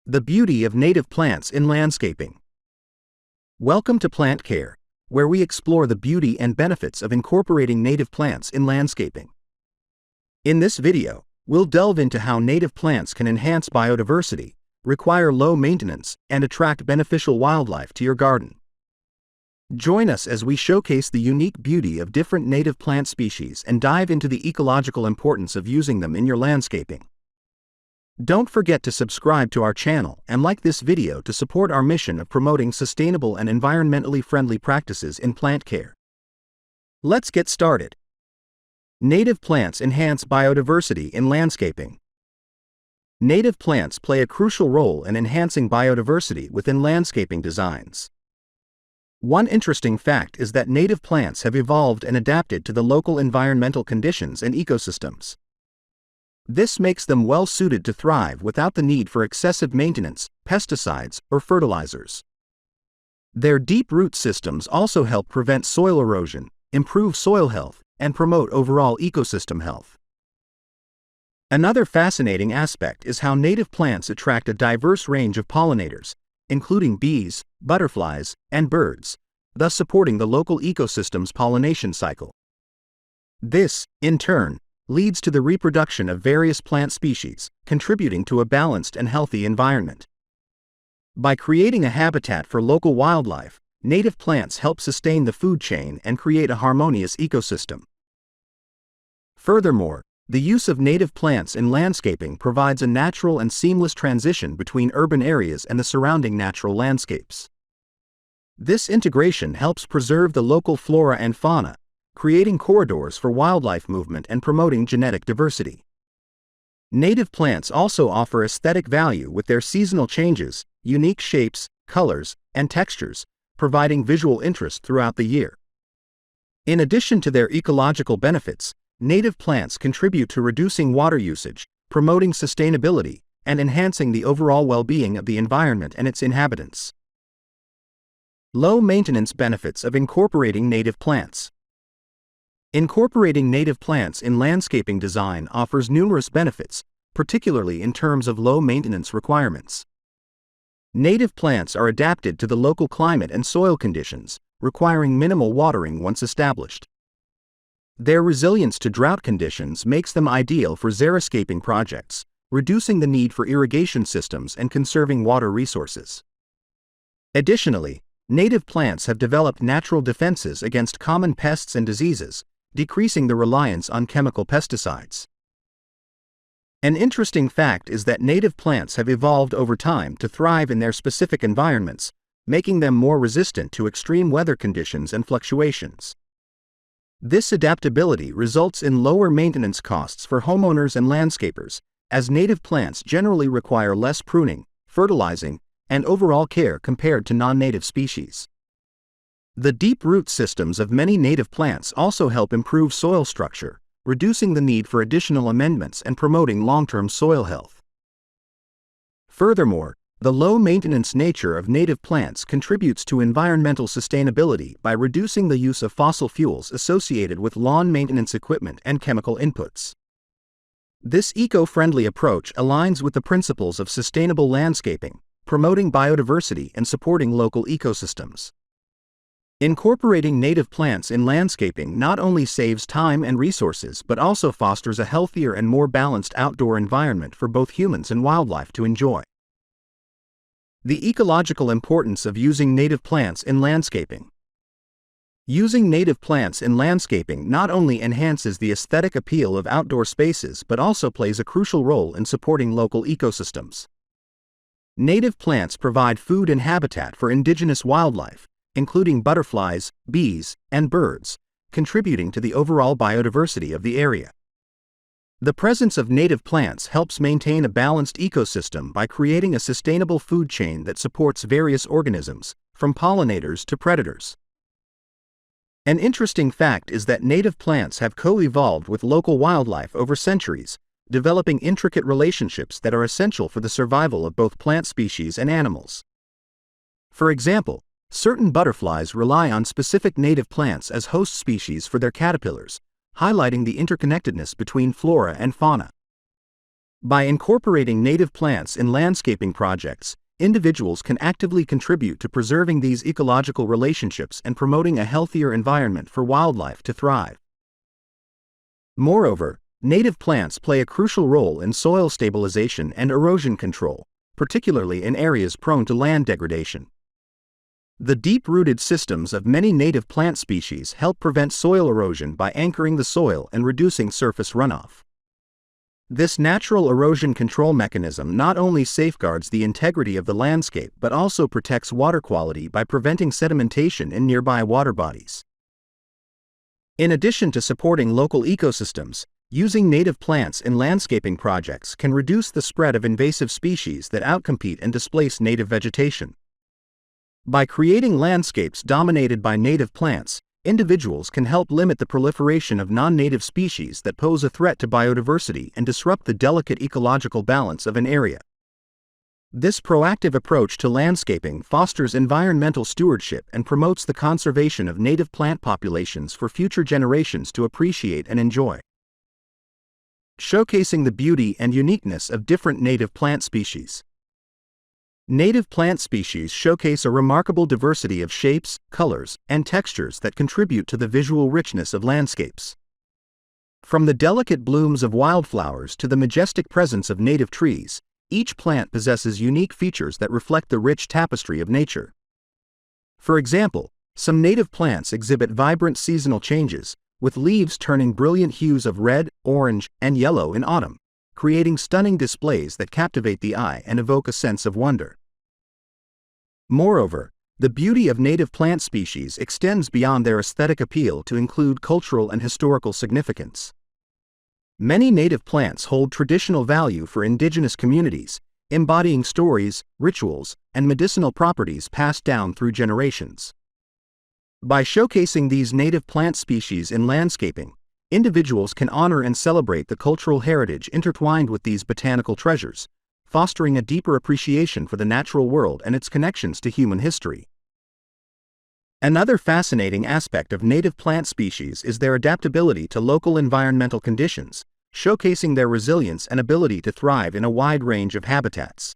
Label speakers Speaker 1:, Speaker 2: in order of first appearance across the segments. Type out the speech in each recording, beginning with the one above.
Speaker 1: The beauty of native plants in landscaping. Welcome to Plant Care, where we explore the beauty and benefits of incorporating native plants in landscaping. In this video, we'll delve into how native plants can enhance biodiversity, require low maintenance, and attract beneficial wildlife to your garden. Join us as we showcase the unique beauty of different native plant species and dive into the ecological importance of using them in your landscaping. Don't forget to subscribe to our channel and like this video to support our mission of promoting sustainable and environmentally friendly practices in plant care. Let's get started. Native plants enhance biodiversity in landscaping. Native plants play a crucial role in enhancing biodiversity within landscaping designs. One interesting fact is that native plants have evolved and adapted to the local environmental conditions and ecosystems. This makes them well suited to thrive without the need for excessive maintenance, pesticides, or fertilizers. Their deep root systems also help prevent soil erosion, improve soil health, and promote overall ecosystem health. Another fascinating aspect is how native plants attract a diverse range of pollinators, including bees, butterflies, and birds, thus supporting the local ecosystem's pollination cycle. This, in turn, leads to the reproduction of various plant species, contributing to a balanced and healthy environment. By creating a habitat for local wildlife, native plants help sustain the food chain and create a harmonious ecosystem. Furthermore, the use of native plants in landscaping provides a natural and seamless transition between urban areas and the surrounding natural landscapes. This integration helps preserve the local flora and fauna, creating corridors for wildlife movement and promoting genetic diversity. Native plants also offer aesthetic value with their seasonal changes, unique shapes, colors, and textures, providing visual interest throughout the year. In addition to their ecological benefits, native plants contribute to reducing water usage, promoting sustainability, and enhancing the overall well-being of the environment and its inhabitants. Low maintenance benefits of incorporating native plants. Incorporating native plants in landscaping design offers numerous benefits, particularly in terms of low maintenance requirements. Native plants are adapted to the local climate and soil conditions, requiring minimal watering once established. Their resilience to drought conditions makes them ideal for xeriscaping projects, reducing the need for irrigation systems and conserving water resources. Additionally, native plants have developed natural defenses against common pests and diseases, decreasing the reliance on chemical pesticides. An interesting fact is that native plants have evolved over time to thrive in their specific environments, making them more resistant to extreme weather conditions and fluctuations. This adaptability results in lower maintenance costs for homeowners and landscapers, as native plants generally require less pruning, fertilizing, and overall care compared to non-native species. The deep root systems of many native plants also help improve soil structure, reducing the need for additional amendments and promoting long-term soil health. Furthermore, the low-maintenance nature of native plants contributes to environmental sustainability by reducing the use of fossil fuels associated with lawn maintenance equipment and chemical inputs. This eco-friendly approach aligns with the principles of sustainable landscaping, promoting biodiversity and supporting local ecosystems. Incorporating native plants in landscaping not only saves time and resources but also fosters a healthier and more balanced outdoor environment for both humans and wildlife to enjoy. The ecological importance of using native plants in landscaping. Using native plants in landscaping not only enhances the aesthetic appeal of outdoor spaces but also plays a crucial role in supporting local ecosystems. Native plants provide food and habitat for indigenous wildlife, including butterflies, bees, and birds, contributing to the overall biodiversity of the area. The presence of native plants helps maintain a balanced ecosystem by creating a sustainable food chain that supports various organisms, from pollinators to predators. An interesting fact is that native plants have co-evolved with local wildlife over centuries, developing intricate relationships that are essential for the survival of both plant species and animals. For example, certain butterflies rely on specific native plants as host species for their caterpillars, highlighting the interconnectedness between flora and fauna. By incorporating native plants in landscaping projects, individuals can actively contribute to preserving these ecological relationships and promoting a healthier environment for wildlife to thrive. Moreover, native plants play a crucial role in soil stabilization and erosion control, particularly in areas prone to land degradation. The deep-rooted systems of many native plant species help prevent soil erosion by anchoring the soil and reducing surface runoff. This natural erosion control mechanism not only safeguards the integrity of the landscape but also protects water quality by preventing sedimentation in nearby water bodies. In addition to supporting local ecosystems, using native plants in landscaping projects can reduce the spread of invasive species that outcompete and displace native vegetation. By creating landscapes dominated by native plants, individuals can help limit the proliferation of non-native species that pose a threat to biodiversity and disrupt the delicate ecological balance of an area. This proactive approach to landscaping fosters environmental stewardship and promotes the conservation of native plant populations for future generations to appreciate and enjoy. Showcasing the beauty and uniqueness of different native plant species. Native plant species showcase a remarkable diversity of shapes, colors, and textures that contribute to the visual richness of landscapes. From the delicate blooms of wildflowers to the majestic presence of native trees, each plant possesses unique features that reflect the rich tapestry of nature. For example, some native plants exhibit vibrant seasonal changes, with leaves turning brilliant hues of red, orange, and yellow in autumn, creating stunning displays that captivate the eye and evoke a sense of wonder. Moreover, the beauty of native plant species extends beyond their aesthetic appeal to include cultural and historical significance. Many native plants hold traditional value for indigenous communities, embodying stories, rituals, and medicinal properties passed down through generations. By showcasing these native plant species in landscaping, individuals can honor and celebrate the cultural heritage intertwined with these botanical treasures, fostering a deeper appreciation for the natural world and its connections to human history. Another fascinating aspect of native plant species is their adaptability to local environmental conditions, showcasing their resilience and ability to thrive in a wide range of habitats.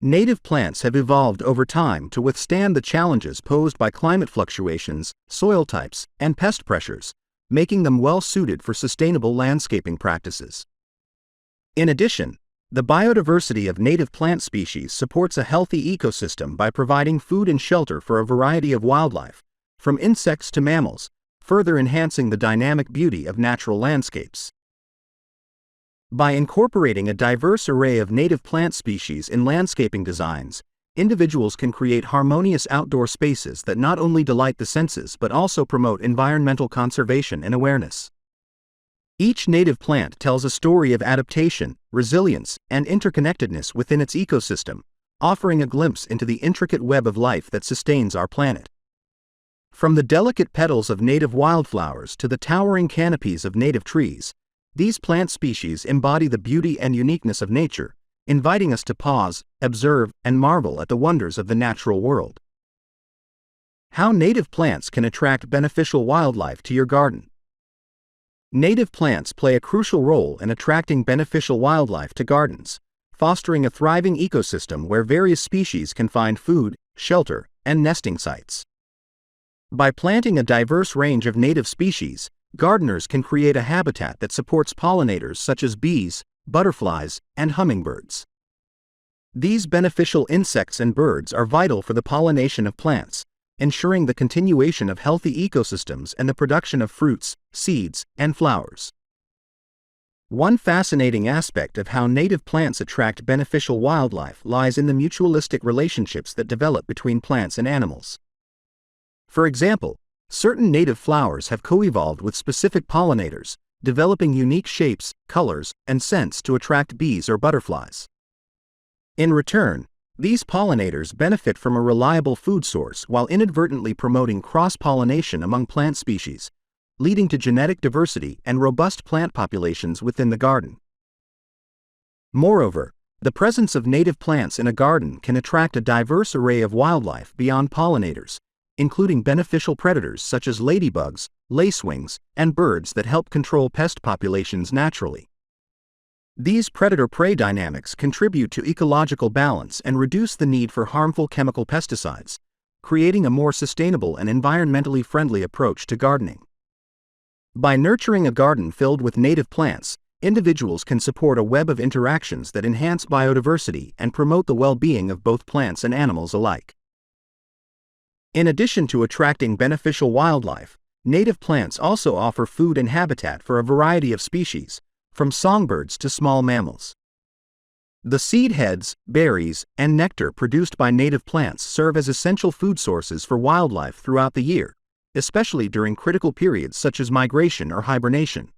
Speaker 1: Native plants have evolved over time to withstand the challenges posed by climate fluctuations, soil types, and pest pressures, making them well-suited for sustainable landscaping practices. In addition, the biodiversity of native plant species supports a healthy ecosystem by providing food and shelter for a variety of wildlife, from insects to mammals, further enhancing the dynamic beauty of natural landscapes. By incorporating a diverse array of native plant species in landscaping designs, individuals can create harmonious outdoor spaces that not only delight the senses but also promote environmental conservation and awareness. Each native plant tells a story of adaptation, resilience, and interconnectedness within its ecosystem, offering a glimpse into the intricate web of life that sustains our planet. From the delicate petals of native wildflowers to the towering canopies of native trees, these plant species embody the beauty and uniqueness of nature, inviting us to pause, observe, and marvel at the wonders of the natural world. How native plants can attract beneficial wildlife to your garden. Native plants play a crucial role in attracting beneficial wildlife to gardens, fostering a thriving ecosystem where various species can find food, shelter, and nesting sites. By planting a diverse range of native species, gardeners can create a habitat that supports pollinators such as bees, butterflies, and hummingbirds. These beneficial insects and birds are vital for the pollination of plants, ensuring the continuation of healthy ecosystems and the production of fruits, seeds, and flowers. One fascinating aspect of how native plants attract beneficial wildlife lies in the mutualistic relationships that develop between plants and animals. For example, certain native flowers have co-evolved with specific pollinators, developing unique shapes, colors, and scents to attract bees or butterflies. In return, these pollinators benefit from a reliable food source while inadvertently promoting cross-pollination among plant species, leading to genetic diversity and robust plant populations within the garden. Moreover, the presence of native plants in a garden can attract a diverse array of wildlife beyond pollinators, including beneficial predators such as ladybugs, lacewings, and birds that help control pest populations naturally. These predator-prey dynamics contribute to ecological balance and reduce the need for harmful chemical pesticides, creating a more sustainable and environmentally friendly approach to gardening. By nurturing a garden filled with native plants, individuals can support a web of interactions that enhance biodiversity and promote the well-being of both plants and animals alike. In addition to attracting beneficial wildlife, native plants also offer food and habitat for a variety of species, from songbirds to small mammals. The seed heads, berries, and nectar produced by native plants serve as essential food sources for wildlife throughout the year, especially during critical periods such as migration or hibernation.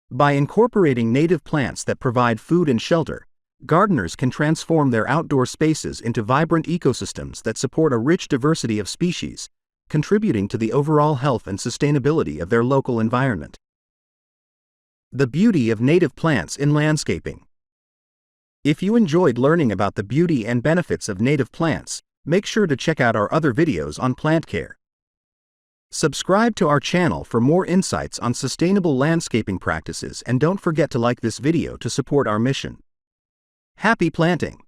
Speaker 1: By incorporating native plants that provide food and shelter, gardeners can transform their outdoor spaces into vibrant ecosystems that support a rich diversity of species, contributing to the overall health and sustainability of their local environment. The beauty of native plants in landscaping. If you enjoyed learning about the beauty and benefits of native plants, make sure to check out our other videos on plant care. Subscribe to our channel for more insights on sustainable landscaping practices, and don't forget to like this video to support our mission. Happy planting!